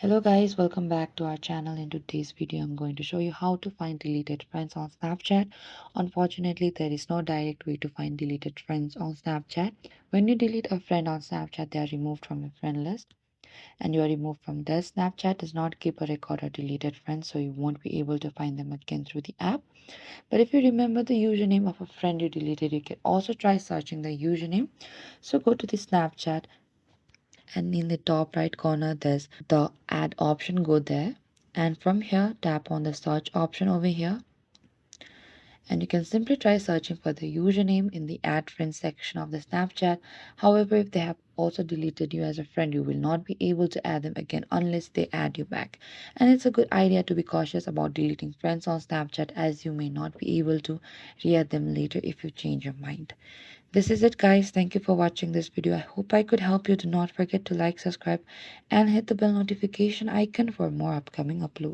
Hello guys, welcome back to our channel. In today's video, I'm going to show you how to find deleted friends on Snapchat. Unfortunately, there is no direct way to find deleted friends on Snapchat. When you delete a friend on Snapchat, they are removed from your friend list and you are removed from this. Snapchat does not keep a record of deleted friends, so you won't be able to find them again through the app. But if you remember the username of a friend you deleted, you can also try searching the username. So go to the Snapchat, and in the top right corner there's the add option. Go there, and from here tap on the search option over here, and you can simply try searching for the username in the add friends section of the Snapchat. However, if they have also deleted you as a friend, you will not be able to add them again unless they add you back. And it's a good idea to be cautious about deleting friends on Snapchat, as you may not be able to re-add them later if you change your mind. This is it, guys. Thank you for watching this video. I hope I could help you. Do not forget to like, subscribe, and hit the bell notification icon for more upcoming uploads.